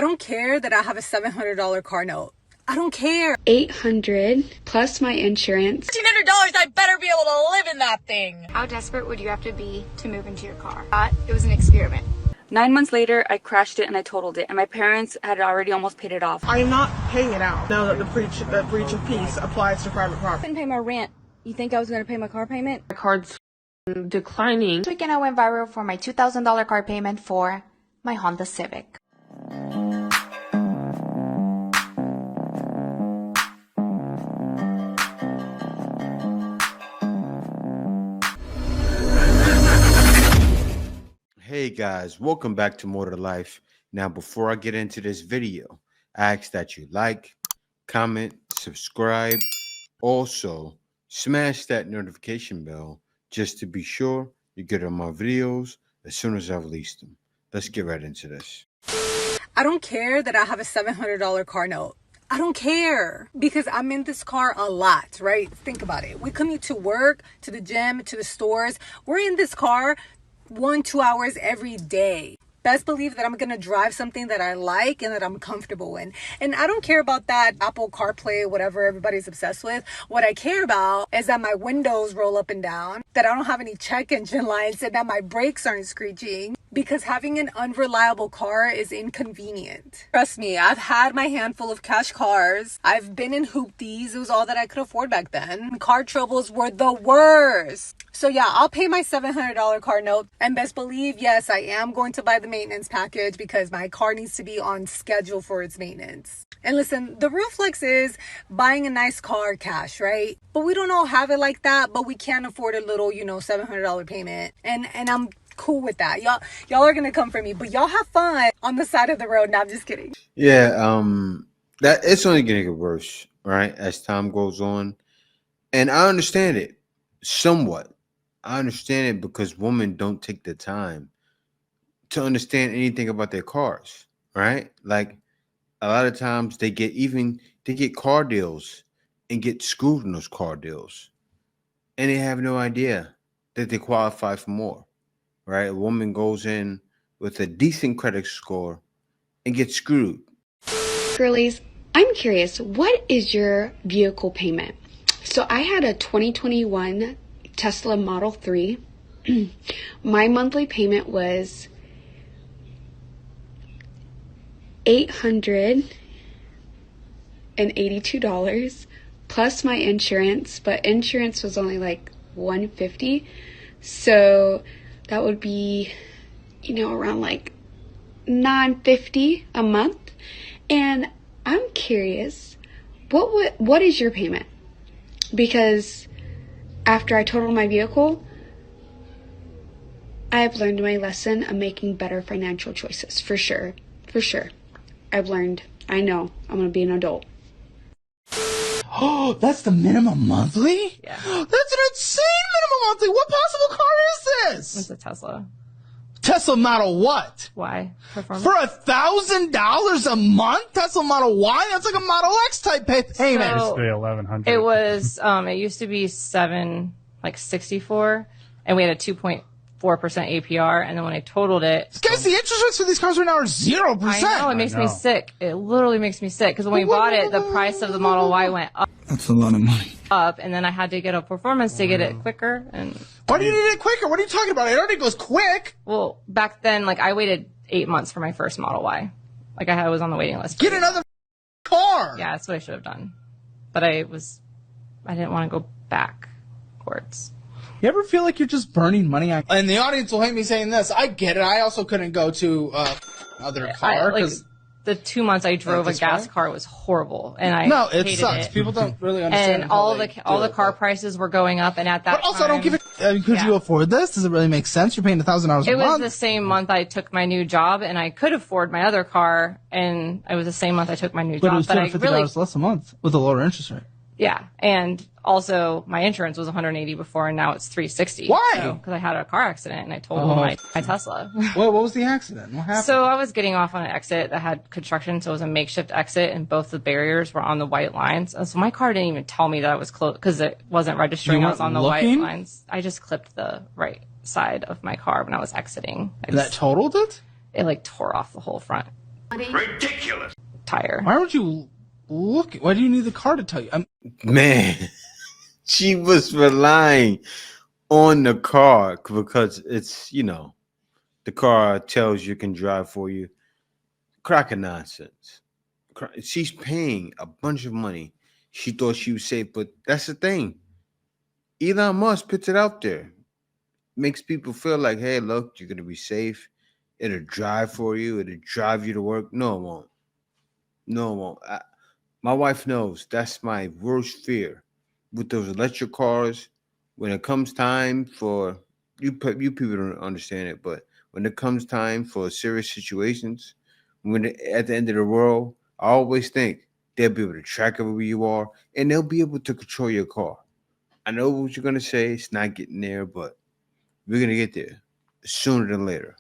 don't care that I have a $700 car note. I don't care. $800 plus my insurance. $1,500, I better be able to live in that thing. How desperate would you have to be to move into your car? It was an experiment. 9 months later, I crashed it and I totaled it, and my parents had already almost paid it off. I am not paying it out now that the breach of peace applies to private property. I couldn't pay my rent. You think I was going to pay my car payment? My card's declining. This weekend I went viral for my $2,000 car payment for my Honda Civic. Hey guys, welcome back to More to Life. Now, before I get into this video, I ask that you like, comment, subscribe. Also, smash that notification bell just to be sure you get on my videos as soon as I release them. Let's get right into this. I don't care that I have a $700 car note. I don't care because I'm in this car a lot, right? Think about it. We commute to work, to the gym, to the stores. We're in this car 1-2 hours every day. Best believe that I'm going to drive something that I like and that I'm comfortable in. And I don't care about that Apple CarPlay, whatever everybody's obsessed with. What I care about is that my windows roll up and down, that I don't have any check engine lights, and that my brakes aren't screeching. Because having an unreliable car is inconvenient. Trust me, I've had my handful of cash cars. I've been in hoopties. It was all that I could afford back then. Car troubles were the worst. So yeah, I'll pay my $700 car note. And best believe, yes, I am going to buy the maintenance package because my car needs to be on schedule for its maintenance. And listen, the real flex is buying a nice car cash, right? But we don't all have it like that, but we can afford a little, $700 payment. And I'm cool with that. Y'all are gonna come for me, but y'all have fun on the side of the road. No, I'm just kidding. Yeah, that it's only gonna get worse, right, as time goes on. And I understand it somewhat. I understand it because women don't take the time to understand anything about their cars, right? Like a lot of times they get car deals and get screwed in those car deals, and they have no idea that they qualify for more. Right, a woman goes in with a decent credit score and gets screwed. Girlies, I'm curious, what is your vehicle payment? So I had a 2021 Tesla Model 3. My monthly payment was $882 plus my insurance, but insurance was only like $150. So that would be, around like $950 a month. And I'm curious, what is your payment? Because after I totaled my vehicle, I have learned my lesson of making better financial choices. For sure. I've learned. I know. I'm going to be an adult. Oh, that's the minimum monthly? Yeah. That's an insane minimum monthly. What possible car is this? It's a Tesla. Tesla Model what? Y. Performance. For $1,000 a month? Tesla Model Y? That's like a Model X type payment. So, $1,100. it was, it used to be $764, and we had a 2.4% APR, and then when I totaled it, guys, the interest rates for these cars right now are 0%. I know, it makes me sick. It literally makes me sick, because when we bought it, the price of the Model Y went up. That's a lot of money. And then I had to get a performance to get it quicker. And why do you need it quicker? What are you talking about? It already goes quick. Well, back then, I waited 8 months for my first Model Y. I was on the waiting list. Get another car. Yeah, that's what I should have done. But I didn't want to go backwards. You ever feel like you're just burning money on? And the audience will hate me saying this. I get it. I also couldn't go to other car because the 2 months I drove a gas car was horrible, and it sucks. It. People don't really understand. And all the car prices were going up, and at that. But also, I don't give it. Could you afford this? Does it really make sense? You're paying $1,000 a month. It was the same month I took my new job, and I could afford my other car, and it was the same month I took my new job. But it was $250 less a month with a lower interest rate. Yeah, and also my insurance was $180 before, and now it's $360. Why? Because I had a car accident and I totaled my Tesla. What was the accident? What happened? So I was getting off on an exit that had construction, so it was a makeshift exit, and both the barriers were on the white lines. And so my car didn't even tell me that I was close because it wasn't registering. I was on the white lines. I just clipped the right side of my car when I was exiting. That totaled it? It tore off the whole front. Ridiculous. Tire. Why would you look? Why do you need the car to tell you? Man, she was relying on the car because it's, the car tells you can drive for you. Crack of nonsense. She's paying a bunch of money. She thought she was safe, but that's the thing. Elon Musk puts it out there. Makes people feel like, hey, look, you're going to be safe. It'll drive for you. It'll drive you to work. No, it won't. No, it won't. My wife knows that's my worst fear with those electric cars. When it comes time for, you people don't understand it, but when it comes time for serious situations, at the end of the world, I always think they'll be able to track where you are and they'll be able to control your car. I know what you're going to say. It's not getting there, but we're going to get there sooner than later.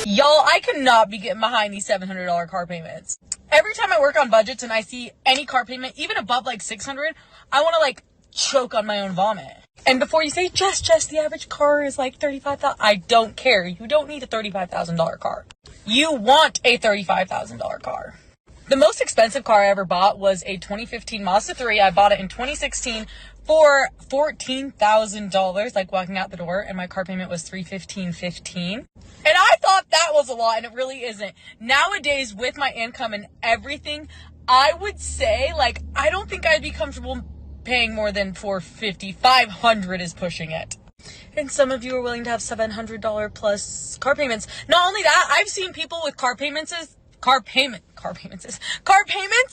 Y'all, I cannot be getting behind these $700 car payments. Every time I work on budgets and I see any car payment, even above like $600, I want to like choke on my own vomit. And before you say, just the average car is like $35,000, I don't care. You don't need a $35,000 car. You want a $35,000 car. The most expensive car I ever bought was a 2015 Mazda 3. I bought it in 2016 for $14,000, like walking out the door, and my car payment was $315.15. And I thought that was a lot, and it really isn't. Nowadays, with my income and everything, I would say, like, I don't think I'd be comfortable paying more than $450. $500 is pushing it. And some of you are willing to have $700 plus car payments. Not only that, I've seen people with car payments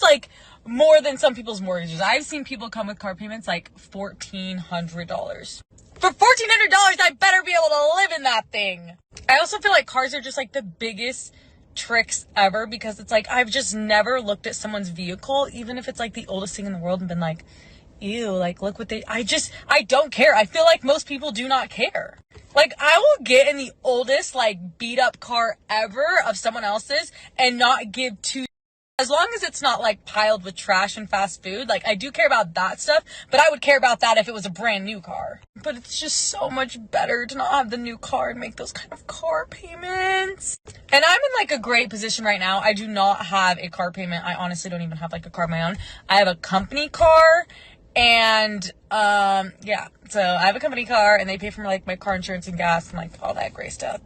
like more than some people's mortgages. I've seen people come with car payments like $1,400. For $1,400, I better be able to live in that thing. I also feel like cars are just like the biggest tricks ever, because it's like I've just never looked at someone's vehicle, even if it's like the oldest thing in the world, and been like, ew, like look what they, I don't care. I feel like most people do not care. Like, I will get in the oldest, like, beat up car ever of someone else's and not give two, as long as it's not like piled with trash and fast food. Like, I do care about that stuff, but I would care about that if it was a brand new car. But it's just so much better to not have the new car and make those kind of car payments. And I'm in like a great position right now. I do not have a car payment. I honestly don't even have like a car of my own. I have a company car. And, yeah, so I have a company car and they pay for like my car insurance and gas and like all that great stuff.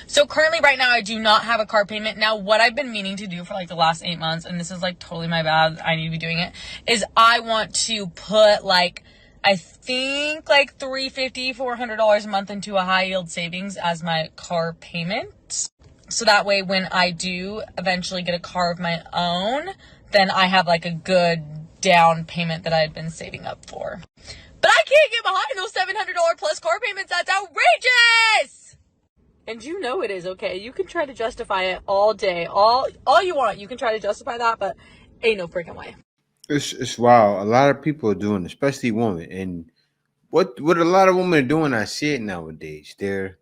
So currently right now I do not have a car payment. Now what I've been meaning to do for like the last 8 months, and this is like totally my bad, I need to be doing it, is I want to put like, I think like $350, $400 a month into a high yield savings as my car payment. So that way when I do eventually get a car of my own, then I have like a good down payment that I had been saving up for. But I can't get behind those $700 plus car payments. That's outrageous. And you know it is, okay? You can try to justify it all day, all you want. You can try to justify that, but ain't no freaking way. It's wild. A lot of people are doing, especially women, and what a lot of women are doing, I see it nowadays. They're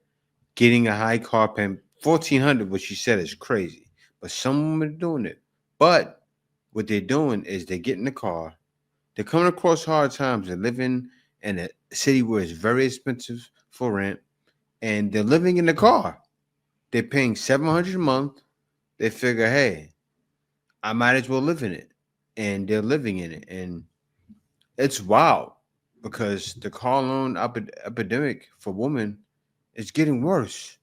getting a high car payment, $1,400. What she said is crazy, but some women are doing it. But what they're doing is they get in the car, they're coming across hard times, they're living in a city where it's very expensive for rent, and they're living in the car. They're paying $700 a month. They figure, hey, I might as well live in it. And they're living in it. And it's wild because the car loan epidemic for women is getting worse.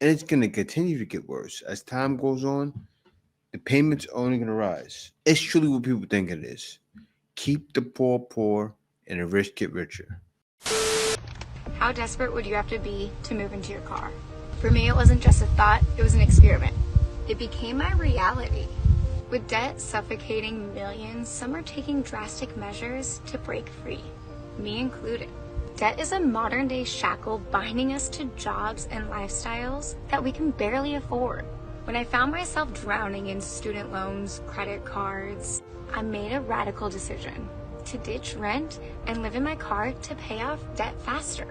And it's going to continue to get worse. As time goes on, the payments are only going to rise. It's truly what people think it is. Keep the poor poor and the rich get richer. How desperate would you have to be to move into your car? For me, it wasn't just a thought, it was an experiment. It became my reality. With debt suffocating millions, some are taking drastic measures to break free, me included. Debt is a modern-day shackle binding us to jobs and lifestyles that we can barely afford. When I found myself drowning in student loans, credit cards, I made a radical decision to ditch rent and live in my car to pay off debt faster.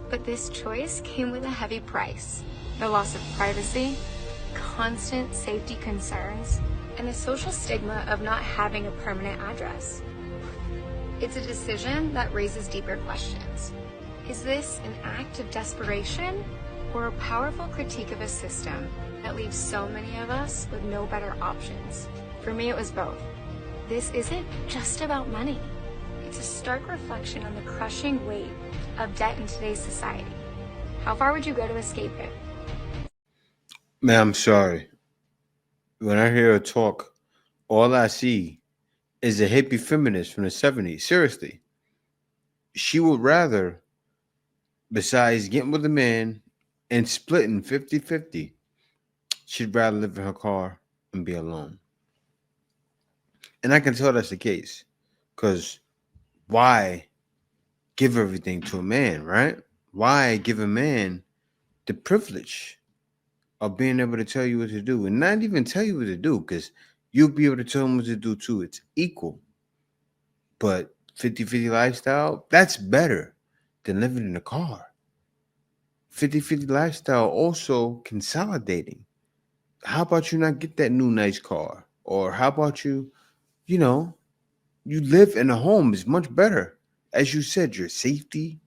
But this choice came with a heavy price: the loss of privacy, constant safety concerns, and the social stigma of not having a permanent address. It's a decision that raises deeper questions. Is this an act of desperation or a powerful critique of a system That leaves so many of us with no better options. For me, it was both. This isn't just about money. It's a stark reflection on the crushing weight of debt in today's society. How far would you go to escape it? Man, I'm sorry. When I hear her talk, all I see is a hippie feminist from the 70s. Seriously. She would rather, besides getting with a man and splitting 50-50, she'd rather live in her car and be alone. And I can tell that's the case. Because why give everything to a man, right? Why give a man the privilege of being able to tell you what to do? And not even tell you what to do, because you'll be able to tell him what to do too. It's equal. But 50-50 lifestyle, that's better than living in a car. 50-50 lifestyle also consolidating. How about you not get that new nice car? Or how about you live in a home is much better. As you said, your safety.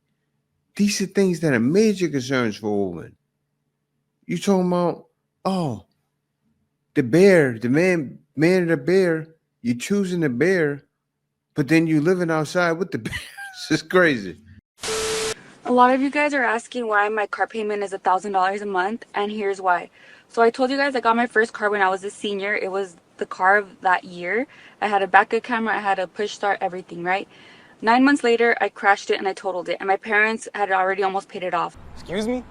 These are things that are major concerns for a woman. You talking about, oh, the bear, the man of the bear, you choosing the bear, but then you living outside with the bear. It's crazy. A lot of you guys are asking why my car payment is $1,000 a month, and here's why. So I told you guys I got my first car when I was a senior. It was the car of that year. I had a backup camera, I had a push start, everything, right? 9 months later, I crashed it and I totaled it, and my parents had already almost paid it off. Excuse me?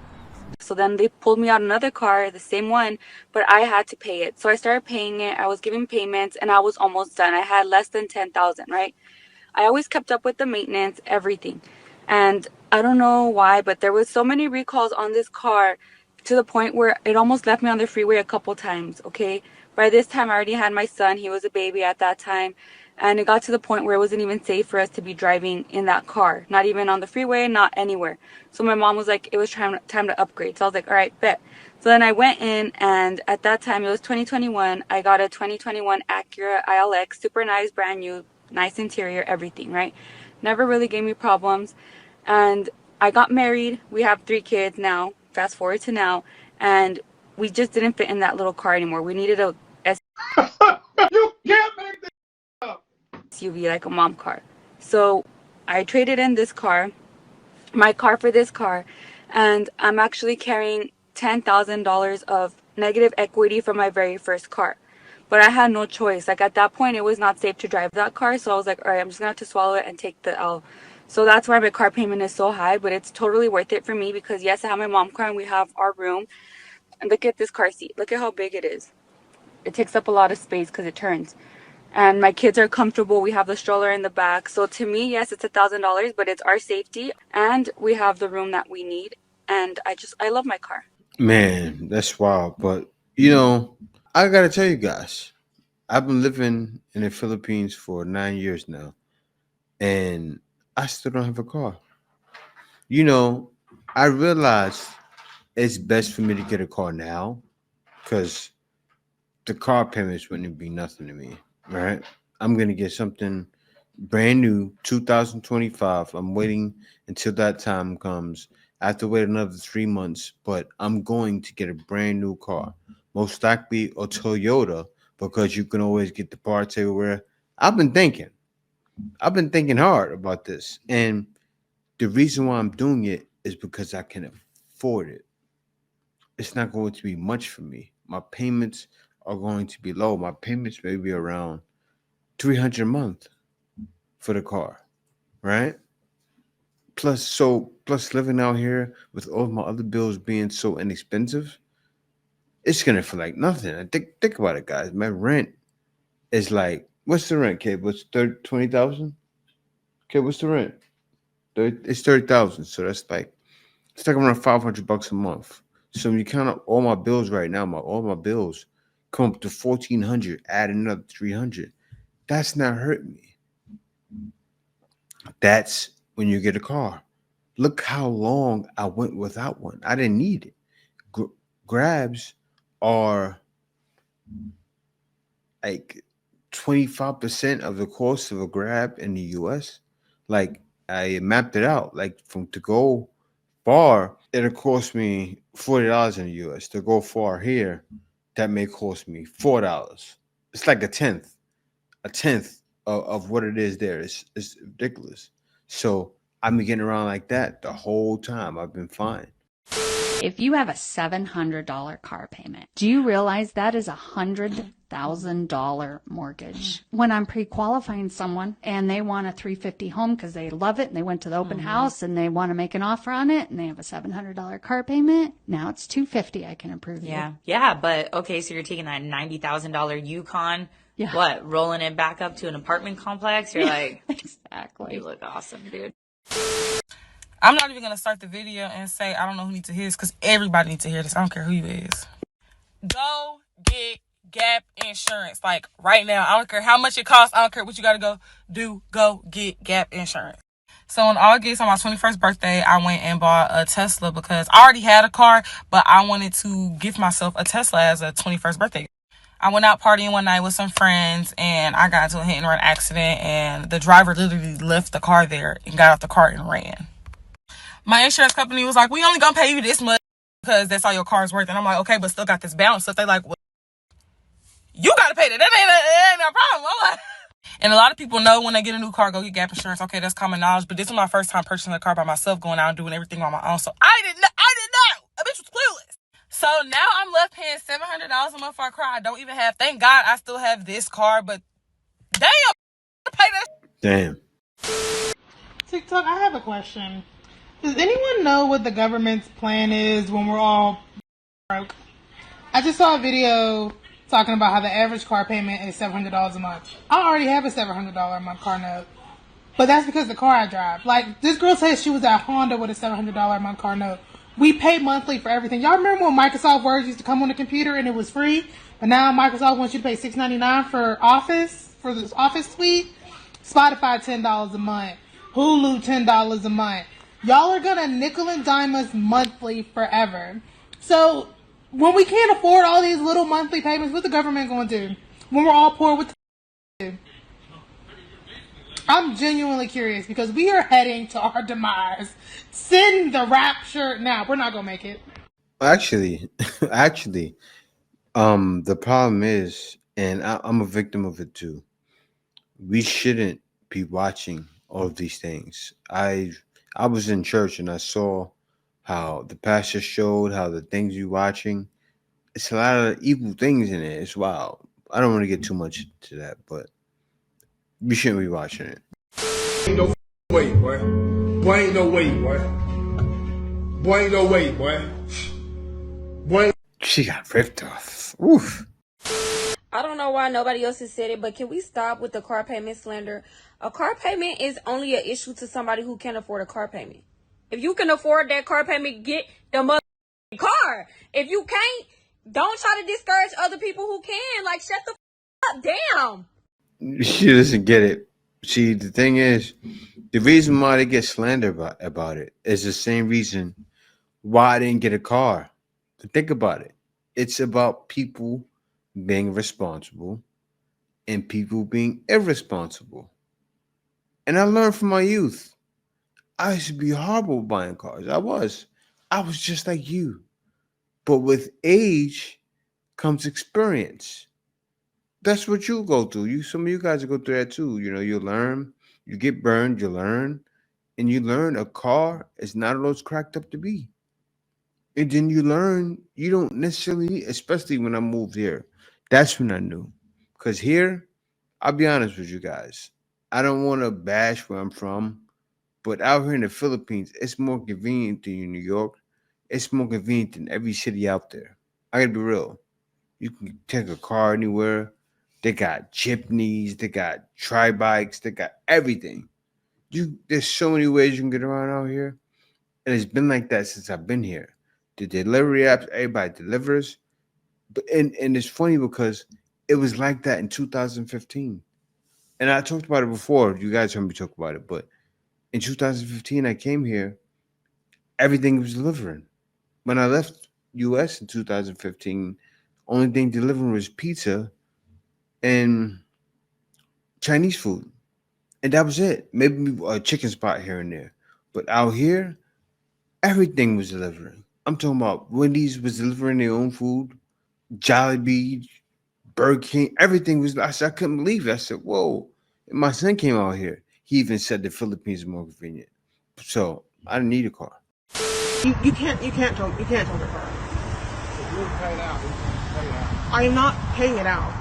So then they pulled me out another car, the same one, but I had to pay it. So I started paying it. I was giving payments, and I was almost done. I had less than 10,000, right? I always kept up with the maintenance, everything. And I don't know why, but there was so many recalls on this car to the point where it almost left me on the freeway a couple times, okay? By this time, I already had my son. He was a baby at that time. And it got to the point where it wasn't even safe for us to be driving in that car. Not even on the freeway, not anywhere. So my mom was like, it was time to upgrade. So I was like, all right, bet. So then I went in, and at that time, it was 2021. I got a 2021 Acura ILX, super nice, brand new, nice interior, everything, right? Never really gave me problems. And I got married. We have 3 kids now. Fast forward to now. And we just didn't fit in that little car anymore. We needed a You can't make this up. SUV, like a mom car. So I traded in this car, my car, for this car. And I'm actually carrying $10,000 of negative equity from my very first car. But I had no choice. Like, at that point, it was not safe to drive that car. So I was like, all right, I'm just going to have to swallow it and take the L. So that's why my car payment is so high. But it's totally worth it for me because, yes, I have my mom car and we have our room. And look at this car seat. Look at how big it is. It takes up a lot of space because it turns. And my kids are comfortable. We have the stroller in the back. So to me, yes, it's $1,000, but it's our safety. And we have the room that we need. And I love my car. Man, that's wild. But, I got to tell you guys, I've been living in the Philippines for 9 years now, and I still don't have a car. I realized it's best for me to get a car now because the car payments wouldn't be nothing to me, right? I'm going to get something brand new, 2025. I'm waiting until that time comes. I have to wait another 3 months, but I'm going to get a brand new car. Most likely a Toyota, because you can always get the parts everywhere. I've been thinking hard about this. And the reason why I'm doing it is because I can afford it. It's not going to be much for me. My payments are going to be low. My payments may be around $300 a month for the car, right? Plus living out here with all my other bills being so inexpensive, it's gonna feel like nothing. I think about it, guys. My rent is like, what's the rent, kid? What's 20,000? Okay, what's the rent? It's 30,000. So it's like around $500 a month. So when you count up all my bills right now, all my bills come up to $1,400. Add another $300. That's not hurting me. That's when you get a car. Look how long I went without one. I didn't need it. Grabs are like 25% of the cost of a Grab in the US. Like, I mapped it out. Like, to go Far, it'll cost me $40 in the US. To go far here, that may cost me $4. It's like a tenth of what it is there. It's ridiculous. So I've been getting around like that the whole time. I've been fine. If you have a $700 car payment, do you realize that is a $100,000 mortgage? When I'm pre-qualifying someone and they want a 350 home because they love it and they went to the open house and they want to make an offer on it and they have a $700 car payment, now it's $250. I can approve you. Yeah, but okay, so you're taking that $90,000 Yukon, what, rolling it back up to an apartment complex? You're like, exactly. You look awesome, dude. I'm not even going to start the video and say I don't know who needs to hear this because everybody needs to hear this. I don't care who you is. Go get Gap insurance. Like, right now. I don't care how much it costs. I don't care what you got to go do. Go get Gap insurance. So in August, on my 21st birthday, I went and bought a Tesla because I already had a car, but I wanted to gift myself a Tesla as a 21st birthday. I went out partying one night with some friends, and I got into a hit and run accident, and the driver literally left the car there and got out the car and ran. My insurance company was like, we only gonna pay you this much because that's all your car's worth. And I'm like, okay, but still got this balance. So they like, well, you gotta pay that. That ain't no problem. I'm like, and a lot of people know when they get a new car, go get Gap insurance. Okay, that's common knowledge. But this was my first time purchasing a car by myself, going out and doing everything on my own. So I didn't know. A bitch was clueless. So now I'm left paying $700 a month for a car I don't even have. Thank God I still have this car, but damn, I pay that. Damn. TikTok, I have a question. Does anyone know what the government's plan is when we're all broke? I just saw a video talking about how the average car payment is $700 a month. I already have a $700 a month car note, but that's because the car I drive. Like, this girl says she was at Honda with a $700 a month car note. We pay monthly for everything. Y'all remember when Microsoft Word used to come on the computer and it was free? But now Microsoft wants you to pay $6.99 for this Office suite. Spotify $10 a month. Hulu $10 a month. Y'all are gonna nickel and dime us monthly forever. So when we can't afford all these little monthly payments, what's the government gonna do? When we're all poor, what the do? I'm genuinely curious because we are heading to our demise. Send the rapture now. We're not gonna make it. Actually, the problem is, and I'm a victim of it too. We shouldn't be watching all of these things. I was in church and I saw how the pastor showed how the things you're watching. It's a lot of evil things in it. It's wild. I don't want to get too much into that, but you shouldn't be watching it. Ain't no way, boy. Boy, ain't no way, boy. Boy, ain't no way, boy. Boy. She got ripped off. Oof. I don't know why nobody else has said it, but can we stop with the car payment slander? A car payment is only an issue to somebody who can't afford a car payment. If you can afford that car payment, get the mother car. If you can't, don't try to discourage other people who can. Like, shut the up. Damn. She doesn't get it. See, the thing is, the reason why they get slandered about it is the same reason why I didn't get a car. But think about it. It's about people being responsible and people being irresponsible. And I learned from my youth. I used to be horrible buying cars. I was just like you. But with age comes experience. That's what you go through. Some of you guys go through that too. You know, you learn, you get burned, you learn, and you learn a car is not all it's cracked up to be. And then you learn you don't necessarily, especially when I moved here. That's when I knew. Because here, I'll be honest with you guys. I don't want to bash where I'm from, but out here in the Philippines, it's more convenient than in New York. It's more convenient than every city out there. I gotta be real. You can take a car anywhere. They got jeepneys, they got tri-bikes, they got everything. There's so many ways you can get around out here. And it's been like that since I've been here. The delivery apps, everybody delivers. And it's funny because it was like that in 2015. And I talked about it before. You guys heard me talk about it. But in 2015, I came here. Everything was delivering. When I left U.S. in 2015, only thing delivering was pizza and Chinese food. And that was it. Maybe a chicken spot here and there. But out here, Everything was delivering. I'm talking about Wendy's was delivering their own food, Jollibee, Burger King, everything was. I couldn't believe it. I said, "Whoa!" And my son came out here. He even said the Philippines is more convenient. So I didn't need a car. You can't tow the car. I am not paying it out.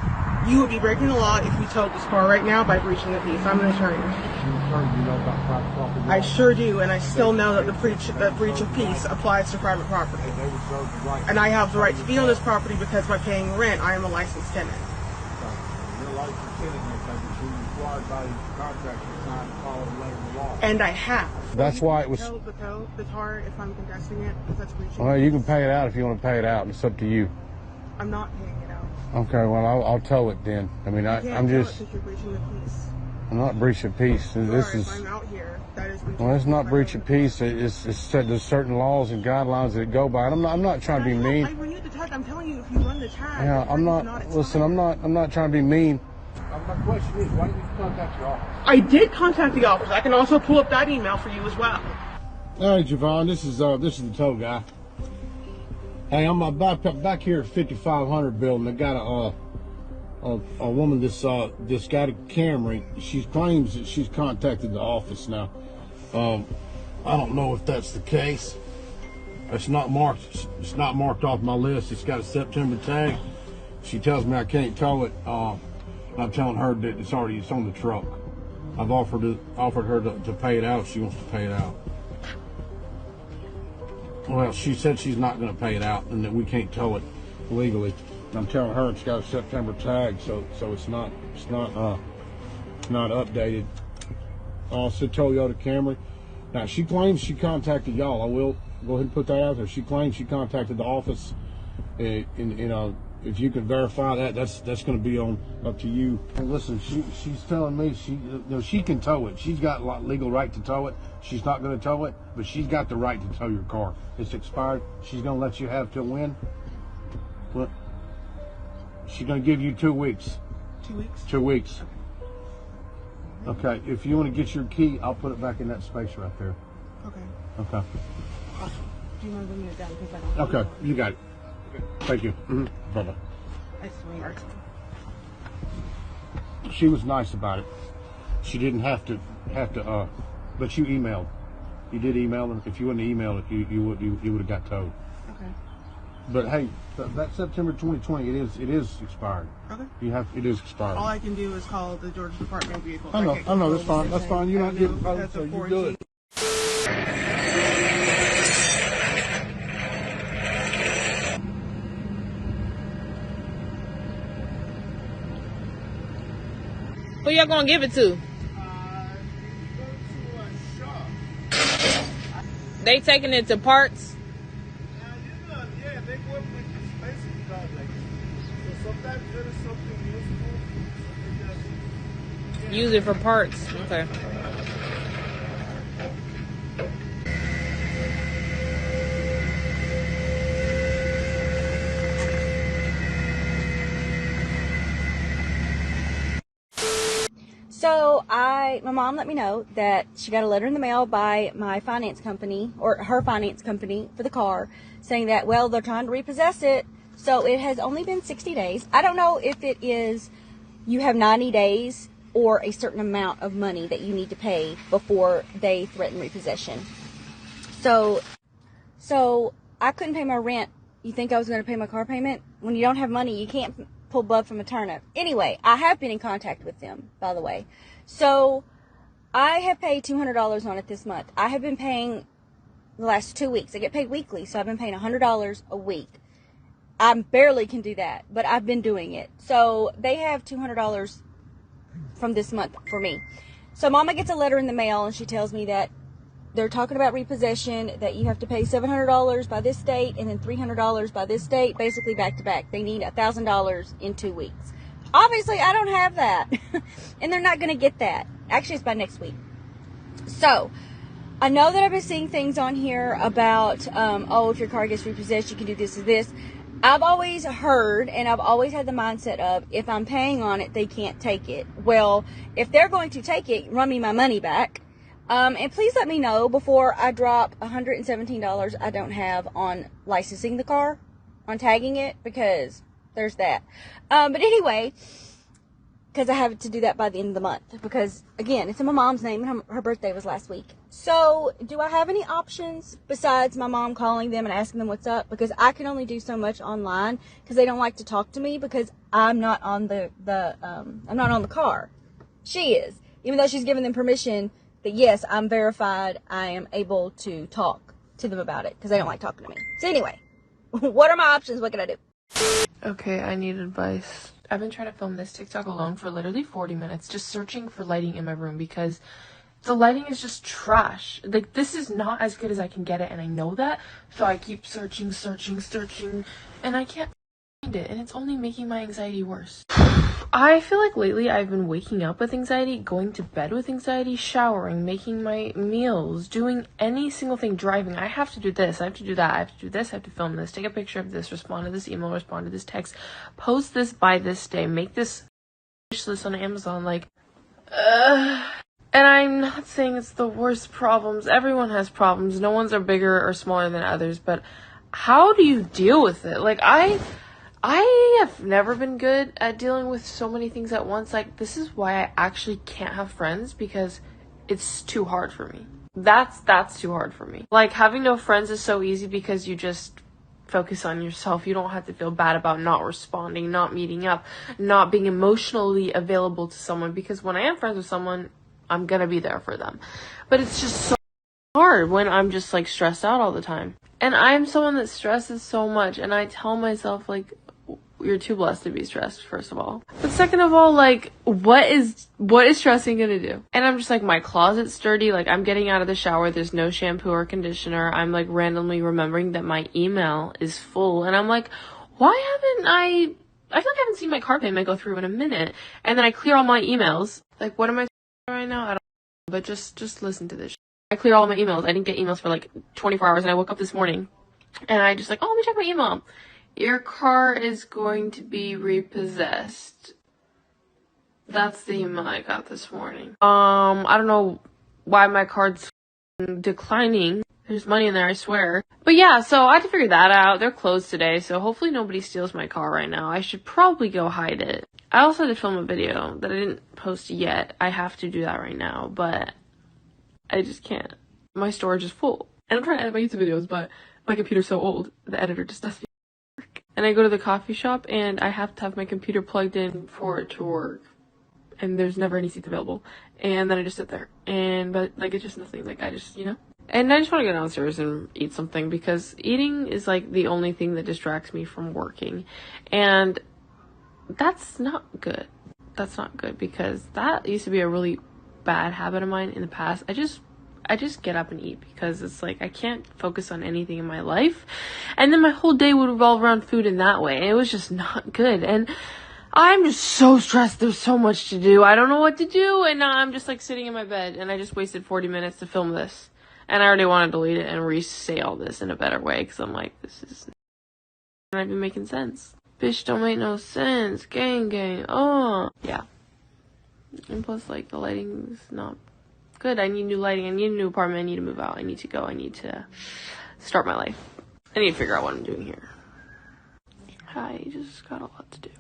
You would be breaking the law if you towed this car right now by breaching the peace. I'm an attorney. I sure do, and I still know that the breach of peace applies to private property. And I have the right to be on this property because by paying rent, I am a licensed tenant. You're a licensed tenant, but you're required by contract to sign and follow the letter of the law. And I have. That's why it was. The tar, if I'm contesting it, because that's breaching. Well, you can pay it out if you want to pay it out. It's up to you. I'm not paying it out. Okay, well, I'll tow it then. I mean, I'm just. You're breaching the peace. I'm not breaching peace. This is. If I'm out here, that is breaching. Well, it's not breaching peace. It's there's certain laws and guidelines that it go by. And I'm not trying to be mean. I renewed the tag. I'm telling you, if you run the tag. Yeah, I'm not. Listen, I'm not trying to be mean. My question is, why didn't you contact your office? I did contact the office. I can also pull up that email for you as well. All right, Javon, this is the tow guy. Hey, I'm back here at 5500 building. I got a woman that's got a Camry. She claims that she's contacted the office now. I don't know if that's the case. It's not marked. It's not marked off my list. It's got a September tag. She tells me I can't tow it. I'm telling her that it's on the truck. I've offered her to pay it out if she wants to pay it out. Well, she said she's not going to pay it out and that we can't tow it legally. I'm telling her it's got a September tag, so it's not updated. Also, Toyota Camry. Now she claims she contacted y'all. I will go ahead and put that out there. She claims she contacted the office. If you can verify that, that's going to be up to you. And listen, she's telling me she can tow it. She's got legal right to tow it. She's not going to tow it, but she's got the right to tow your car. It's expired. She's going to let you have till when? What? She's going to give you 2 weeks. 2 weeks? 2 weeks. Okay. If you want to get your key, I'll put it back in that space right there. Okay. Okay. Awesome. Do you want to bring it down? Because I don't Okay. You got it. Thank you. Bye-bye. I swear. She was nice about it. She didn't have to, but you emailed. You did email her. If you wouldn't email it, you would have got towed. Okay. But hey, that September 2020, it is expired. Okay. It is expired. All I can do is call the Georgia Department of Vehicles. I know, that's fine. That's fine. You're not getting paid, so you're good. Who y'all gonna give it to? They taking it to parts? Yeah, they work with expensive projects. So sometimes there is something useful. Use it for parts. Okay. So my mom let me know that she got a letter in the mail by my finance company, or her finance company for the car, saying that, well, they're trying to repossess it. So it has only been 60 days. I don't know if it is you have 90 days or a certain amount of money that you need to pay before they threaten repossession. So I couldn't pay my rent. You think I was going to pay my car payment? When you don't have money, you can't pull blood from a turnip. Anyway, I have been in contact with them, by the way. So I have paid $200 on it this month. I have been paying the last 2 weeks. I get paid weekly, so I've been paying $100 a week. I barely can do that, but I've been doing it. So they have $200 from this month for me. So Mama gets a letter in the mail, and she tells me that they're talking about repossession, that you have to pay $700 by this date and then $300 by this date, basically back to back. They need $1,000 in 2 weeks. Obviously, I don't have that, and they're not going to get that. Actually, it's by next week. So I know that I've been seeing things on here about, if your car gets repossessed, you can do this or this. I've always heard, and I've always had the mindset of, if I'm paying on it, they can't take it. Well, if they're going to take it, run me my money back. And please let me know before I drop $117 I don't have on licensing the car, on tagging it, because there's that. But anyway, because I have to do that by the end of the month, because again, it's in my mom's name and her birthday was last week. So do I have any options besides my mom calling them and asking them what's up? Because I can only do so much online because they don't like to talk to me because I'm not on the I'm not on the car. She is, even though she's given them permission that yes, I'm verified, I am able to talk to them about it because they don't like talking to me. So anyway, what are my options? What can I do? Okay, I need advice. I've been trying to film this TikTok alone for literally 40 minutes, just searching for lighting in my room because the lighting is just trash. Like, this is not as good as I can get it, and I know that, so I keep searching, and I can't find it, and it's only making my anxiety worse. I feel like lately I've been waking up with anxiety, going to bed with anxiety, showering, making my meals, doing any single thing, driving. I have to do this, I have to do that, I have to do this, I have to film this, take a picture of this, respond to this email, respond to this text, post this by this day, make this wish list on Amazon, like, and I'm not saying it's the worst problems. Everyone has problems. No one's are bigger or smaller than others, but how do you deal with it? Like, I have never been good at dealing with so many things at once. Like, this is why I actually can't have friends, because it's too hard for me. That's too hard for me. Like, having no friends is so easy because you just focus on yourself. You don't have to feel bad about not responding, not meeting up, not being emotionally available to someone, because when I am friends with someone, I'm gonna be there for them. But it's just so hard when I'm just like stressed out all the time. And I'm someone that stresses so much, and I tell myself, like, you're too blessed to be stressed, first of all. But second of all, like, what is stressing gonna do? And I'm just like, my closet's dirty, like, I'm getting out of the shower, there's no shampoo or conditioner, I'm like randomly remembering that my email is full, and I'm like, why haven't I feel like I haven't seen my car payment go through in a minute, and then I clear all my emails. Like, what am I right now? I don't know, but just listen to this. I clear all my emails. I didn't get emails for like 24 hours, and I woke up this morning, and I just like, oh, let me check my email. Your car is going to be repossessed. That's the email I got this morning. I don't know why my card's declining. There's money in there, I swear. But yeah, so I had to figure that out. They're closed today, so hopefully nobody steals my car right now. I should probably go hide it. I also had to film a video that I didn't post yet. I have to do that right now, but I just can't. My storage is full. And I'm trying to edit my YouTube videos, but my computer's so old, the editor just doesn't work. And I go to the coffee shop, and I have to have my computer plugged in for it to work. And there's never any seats available. And then I just sit there. But like, it's just nothing. Like, I just, And I just want to go downstairs and eat something, because eating is like the only thing that distracts me from working. And that's not good. That's not good, because that used to be a really bad habit of mine in the past. I just get up and eat, because it's like I can't focus on anything in my life, and then my whole day would revolve around food in that way, and it was just not good. And I'm just so stressed. There's so much to do. I don't know what to do, and now I'm just like sitting in my bed, and I just wasted 40 minutes to film this, and I already want to delete it and re-say all this in a better way, because I'm like, this is not even making sense. Bitch don't make no sense. Gang. Oh. Yeah. And plus, like, the lighting is not good. I need new lighting. I need a new apartment. I need to move out. I need to go. I need to start my life. I need to figure out what I'm doing here. I just got a lot to do.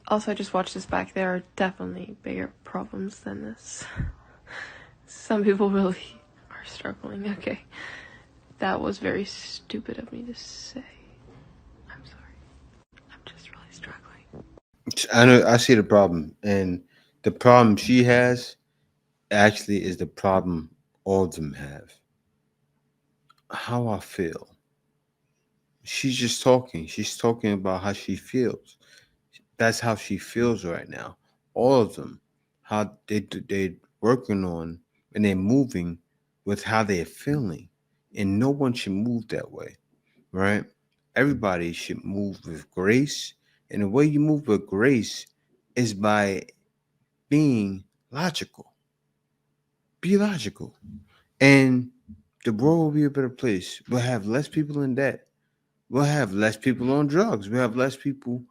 Also, I just watched this back. There are definitely bigger problems than this. Some people really are struggling. Okay. That was very stupid of me to say. I'm sorry. I'm just really struggling. I know. I see the problem, and the problem she has actually is the problem all of them have. How I feel. She's just talking. She's talking about how she feels. That's how she feels right now. All of them, how they're working on and they're moving with how they're feeling, and no one should move that way, right? Everybody should move with grace, and the way you move with grace is by being logical. Be logical, and the world will be a better place. We'll have less people in debt. We'll have less people on drugs. We'll have less people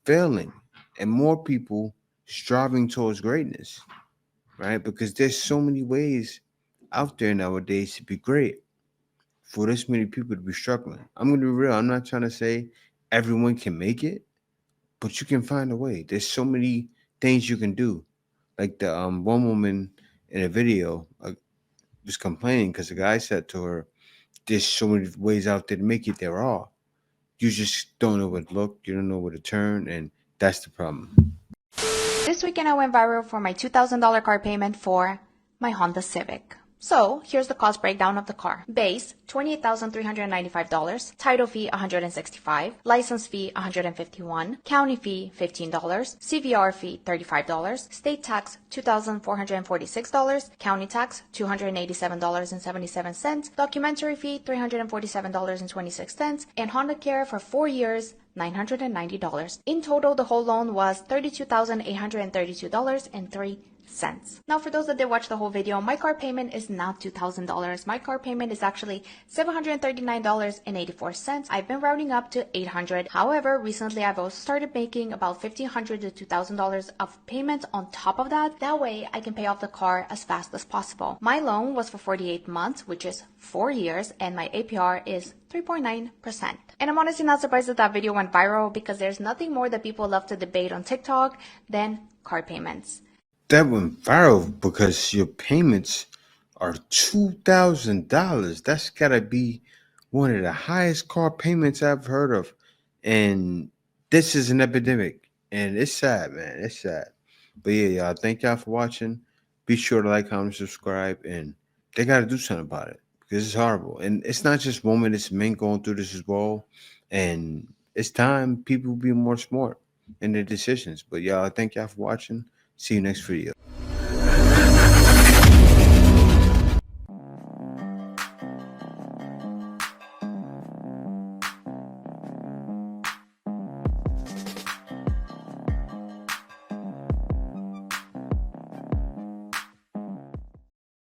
failing, and more people striving towards greatness, right? Because there's so many ways out there nowadays to be great for this many people to be struggling. I'm gonna be real. I'm not trying to say everyone can make it, but you can find a way. There's so many things you can do. Like the one woman in a video was complaining because the guy said to her, "There's so many ways out there to make it. There are. You just don't know where to look. You don't know where to turn, and that's the problem." This weekend I went viral for my $2,000 car payment for my Honda Civic. So here's the cost breakdown of the car. Base, $28,395. Title fee, $165. License fee, $151. County fee, $15. CVR fee, $35. State tax, $2,446. County tax, $287.77. Documentary fee, $347.26. And Honda Care for 4 years, $990. In total, the whole loan was $32,832.03. Now, for those that did watch the whole video, my car payment is not $2,000. My car payment is actually $739.84. I've been rounding up to $800. However, recently I've also started making about $1,500 to $2,000 of payments on top of that. That way I can pay off the car as fast as possible. My loan was for 48 months, which is 4 years, and my APR is 3.9%. And I'm honestly not surprised that that video went viral because there's nothing more that people love to debate on TikTok than car payments. That went viral because your payments are $2,000. That's gotta be one of the highest car payments I've heard of. And this is an epidemic. And it's sad, man. It's sad. But yeah, y'all, thank y'all for watching. Be sure to like, comment, subscribe, and they gotta do something about it because it's horrible. And it's not just women, it's men going through this as well. And it's time people be more smart in their decisions. But y'all, thank y'all for watching. See you next video.